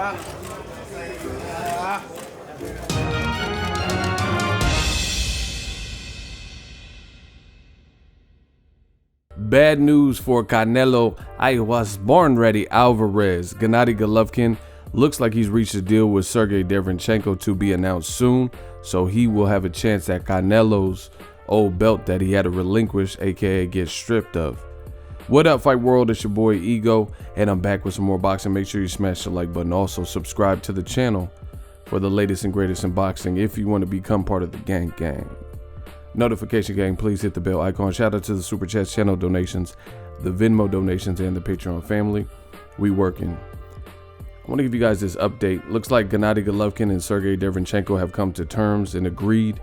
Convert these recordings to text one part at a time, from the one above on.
Bad news for Canelo. I was born ready. Alvarez. Gennady Golovkin looks like he's reached a deal with Sergey Derevyanchenko to be announced soon, so he will have a chance at Canelo's old belt that he had to relinquish, aka get stripped of. What up, Fight World? It's your boy Ego, and I'm back with some more boxing. Make sure you smash the like button. Also, subscribe to the channel for the latest and greatest in boxing if you want to become part of the gang. Notification gang, please hit the bell icon. Shout out to the Super Chat channel donations, the Venmo donations, and the Patreon family. We working. I want to give you guys this update. Looks like Gennady Golovkin and Sergey Derevyanchenko have come to terms and agreed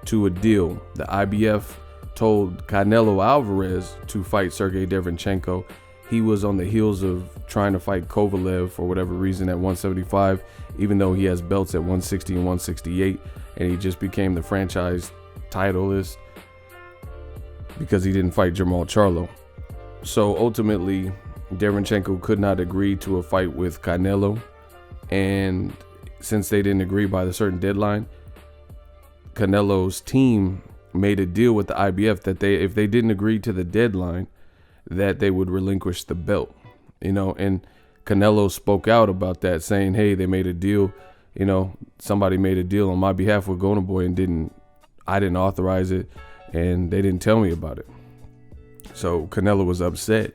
to a deal. The IBF told Canelo Alvarez to fight Sergey Derevyanchenko. He was on the heels of trying to fight Kovalev for whatever reason at 175, even though he has belts at 160 and 168, and he just became the franchise titleist because he didn't fight Jamal Charlo. So ultimately, Derevyanchenko could not agree to a fight with Canelo, and since they didn't agree by the certain deadline, Canelo's team made a deal with the IBF that if they didn't agree to the deadline, that they would relinquish the belt. And Canelo spoke out about that, saying, hey, they made a deal, somebody made a deal on my behalf with Golden Boy and I didn't authorize it, and they didn't tell me about it. So Canelo was upset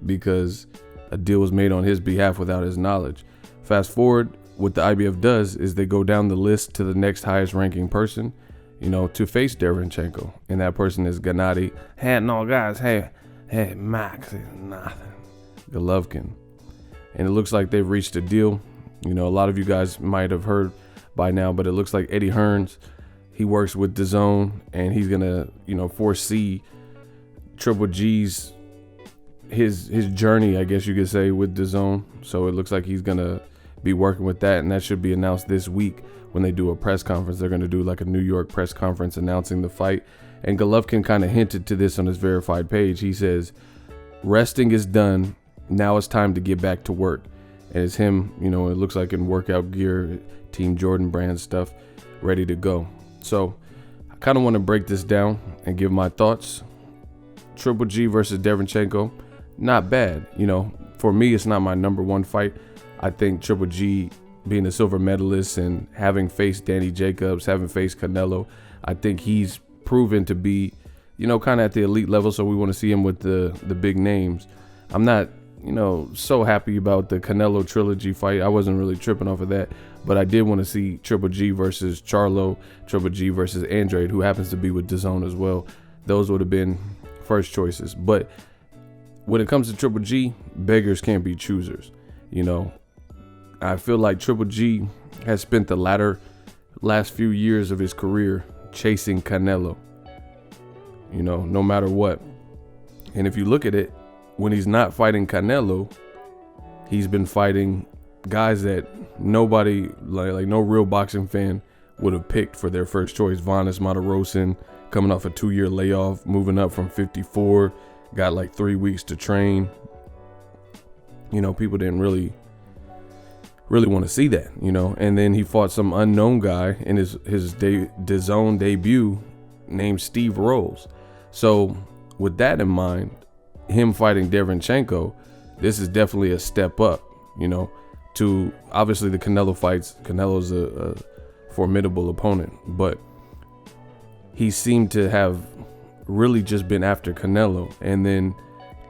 because a deal was made on his behalf without his knowledge. Fast forward, what the IBF does is they go down the list to the next highest ranking person, to face Derevyanchenko. And that person is Gennady. Max is nothing. Golovkin. And it looks like they've reached a deal. A lot of you guys might have heard by now, but it looks like Eddie Hearns, he works with Dazn, and he's gonna, foresee Triple G's his journey, I guess you could say, with Dazn. So it looks like he's gonna be working with that, and that should be announced this week when they do a press conference. They're gonna do like a New York press conference announcing the fight. And Golovkin kind of hinted to this on his verified page. He says, resting is done. Now it's time to get back to work. And it's him, it looks like in workout gear, Team Jordan brand stuff, ready to go. So I kind of want to break this down and give my thoughts. Triple G versus Derevyanchenko, not bad. For me, it's not my number one fight. I think Triple G, being a silver medalist and having faced Danny Jacobs, having faced Canelo, I think he's proven to be, kind of at the elite level. So we want to see him with the big names. I'm not, so happy about the Canelo trilogy fight. I wasn't really tripping off of that, but I did want to see Triple G versus Charlo, Triple G versus Andrade, who happens to be with Dazn as well. Those would have been first choices. But when it comes to Triple G, beggars can't be choosers. I feel like Triple G has spent the last few years of his career chasing Canelo, no matter what. And if you look at it, when he's not fighting Canelo, he's been fighting guys that nobody, like no real boxing fan would have picked for their first choice. Vanes Martirosyan, coming off a 2-year layoff, moving up from 54, got like 3 weeks to train. People didn't really want to see that, and then he fought some unknown guy in his DAZN debut named Steve Rolls. So with that in mind, him fighting Derevyanchenko, this is definitely a step up, to obviously the Canelo fights. Canelo's a formidable opponent, but he seemed to have really just been after Canelo and then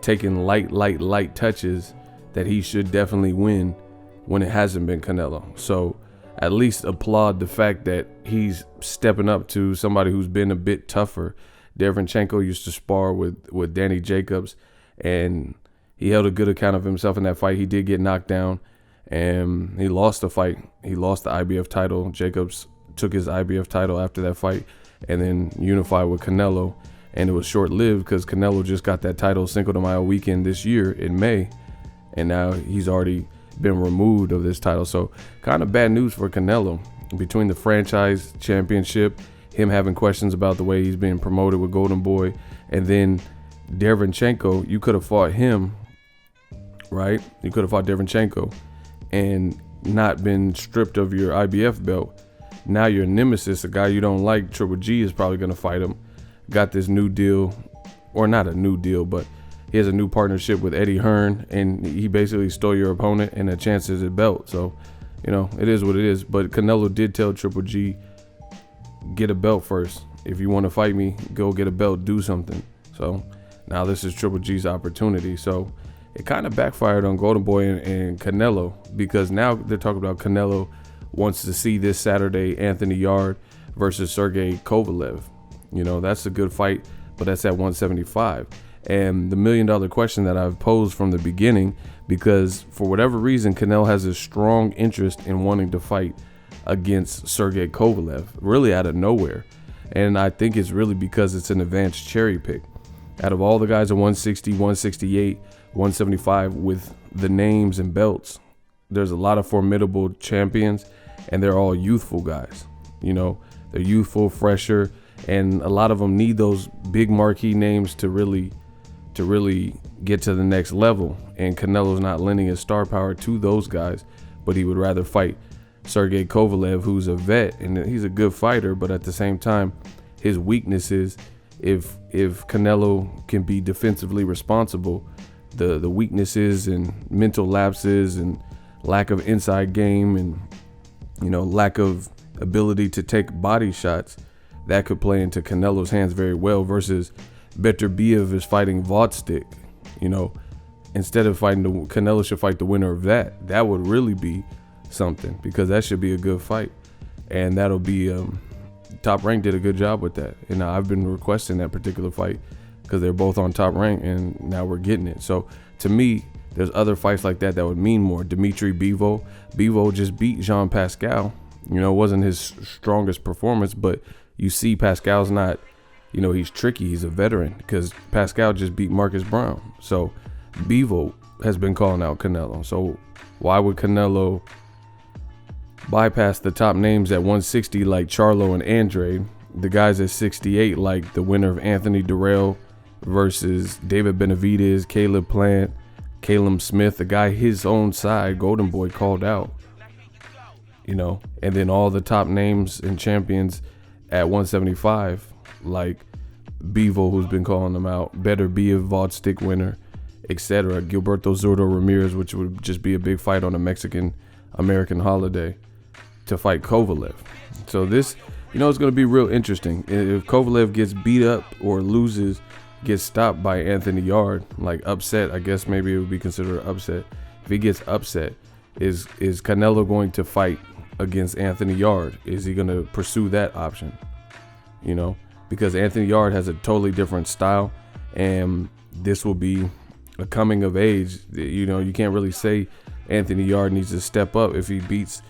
taking light touches that he should definitely win when it hasn't been Canelo. So at least applaud the fact that he's stepping up to somebody who's been a bit tougher. Derevyanchenko used to spar with Danny Jacobs, and he held a good account of himself in that fight. He did get knocked down, and he lost the fight. He lost the IBF title. Jacobs took his IBF title after that fight and then unified with Canelo, and it was short-lived because Canelo just got that title Cinco de Mayo weekend this year in May, and now he's already been removed of this title. So kind of bad news for Canelo. Between the franchise championship, him having questions about the way he's being promoted with Golden Boy, and then Derevyanchenko, you could have fought him, right? You could have fought Derevyanchenko and not been stripped of your IBF belt. Now your nemesis, a guy you don't like, Triple G, is probably going to fight him. Got this new deal, or not a new deal, but he has a new partnership with Eddie Hearn, and he basically stole your opponent and a chance at his belt. So, it is what it is. But Canelo did tell Triple G, get a belt first. If you want to fight me, go get a belt, do something. So now this is Triple G's opportunity. So it kind of backfired on Golden Boy and Canelo, because now they're talking about Canelo wants to see this Saturday Anthony Yarde versus Sergey Kovalev. That's a good fight, but that's at 175. And the $1 million question that I've posed from the beginning, because for whatever reason, Canelo has a strong interest in wanting to fight against Sergey Kovalev, really out of nowhere. And I think it's really because it's an advanced cherry pick. Out of all the guys at 160, 168, 175 with the names and belts, there's a lot of formidable champions, and they're all youthful guys. They're youthful, fresher, and a lot of them need those big marquee names to really get to the next level. And Canelo's not lending his star power to those guys, but he would rather fight Sergey Kovalev, who's a vet, and he's a good fighter, but at the same time, his weakness is if Canelo can be defensively responsible, the weaknesses and mental lapses and lack of inside game and lack of ability to take body shots, that could play into Canelo's hands very well. Versus Beterbiev is fighting Vodstik. Instead of fighting Canelo should fight the winner of that. That would really be something, because that should be a good fight, and that'll be Top Rank did a good job with that, and I've been requesting that particular fight because they're both on Top Rank, and now we're getting it. So to me, there's other fights like that would mean more. Dimitri Bivol just beat Jean Pascal. It wasn't his strongest performance, but you see Pascal's not, he's tricky, he's a veteran, because Pascal just beat Marcus Brown. So Bivol has been calling out Canelo. So why would Canelo bypass the top names at 160 like Charlo and Andrade, the guys at 68 like the winner of Anthony Durrell versus David Benavidez, Caleb Plant, Caleb Smith, the guy his own side, Golden Boy, called out, and then all the top names and champions at 175 like Bivol, who's been calling them out, Beterbiev, Vodstik winner, etc. Gilberto Zurdo Ramirez, which would just be a big fight on a Mexican-American holiday, to fight Kovalev. So this, it's going to be real interesting. If Kovalev gets beat up or loses, gets stopped by Anthony Yarde, like upset, I guess maybe it would be considered an upset. If he gets upset, is Canelo going to fight against Anthony Yarde? Is he going to pursue that option? Because Anthony Yarde has a totally different style, and this will be a coming of age. You can't really say Anthony Yarde needs to step up if he beats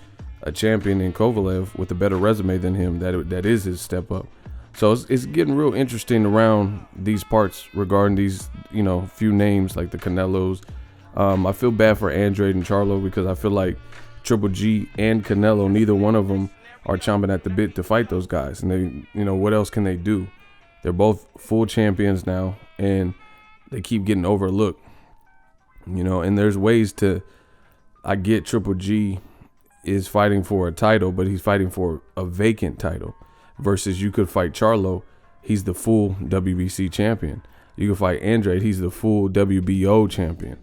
a champion in Kovalev with a better resume than him. That is his step up. So it's getting real interesting around these parts regarding these few names like the Canelos. I feel bad for Andrade and Charlo, because I feel like Triple G and Canelo, neither one of them are chomping at the bit to fight those guys. And they, what else can they do? They're both full champions now, and they keep getting overlooked. And there's ways to, I get Triple G is fighting for a title, but he's fighting for a vacant title, versus you could fight Charlo. He's the full WBC champion. You could fight Andrade. He's the full WBO champion,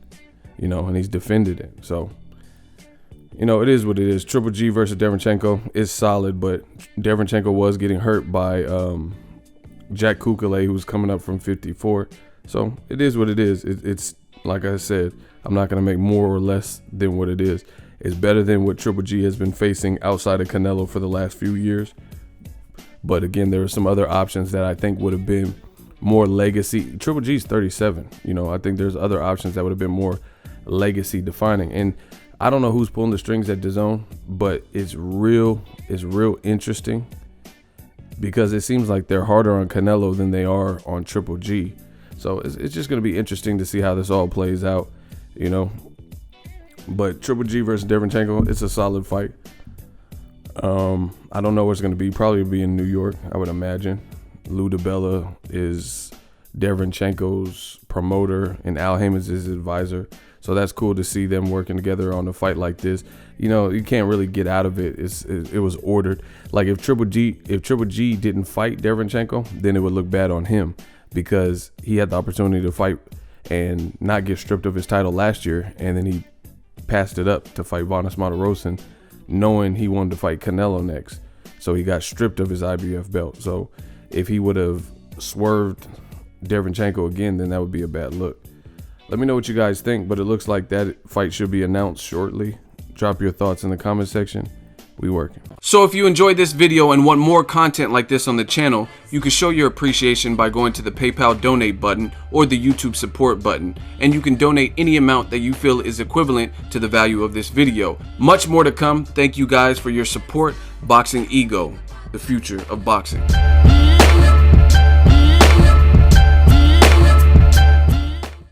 and he's defended it. So, it is what it is. Triple G versus Derevyanchenko is solid, but Derevyanchenko was getting hurt by Jack Kukale, who's coming up from 54. So it is what it is. It's like I said, I'm not going to make more or less than what it is. It's better than what Triple G has been facing outside of Canelo for the last few years. But again, there are some other options that I think would have been more legacy. Triple G's 37. I think there's other options that would have been more legacy defining. And I don't know who's pulling the strings at DAZN, but it's real interesting, because it seems like they're harder on Canelo than they are on Triple G. So it's just going to be interesting to see how this all plays out, But Triple G versus Derevyanchenko, it's a solid fight. I don't know where it's going to be. Probably be in New York, I would imagine. Lou DiBella is Derevyanchenko's promoter and Al Haymon's his advisor. So that's cool to see them working together on a fight like this. You know, you can't really get out of it. It was ordered. Like if Triple G didn't fight Derevyanchenko, then it would look bad on him because he had the opportunity to fight and not get stripped of his title last year, and then he passed it up to fight Vanes Martirosyan, knowing he wanted to fight Canelo next. So he got stripped of his IBF belt. So if he would have swerved Derevyanchenko again, then that would be a bad look. Let me know what you guys think, but it looks like that fight should be announced shortly. Drop your thoughts in the comment section. We working. So if you enjoyed this video and want more content like this on the channel, you can show your appreciation by going to the PayPal donate button or the YouTube support button, and you can donate any amount that you feel is equivalent to the value of this video. Much more to come. Thank you guys for your support. Boxingego, the future of boxing.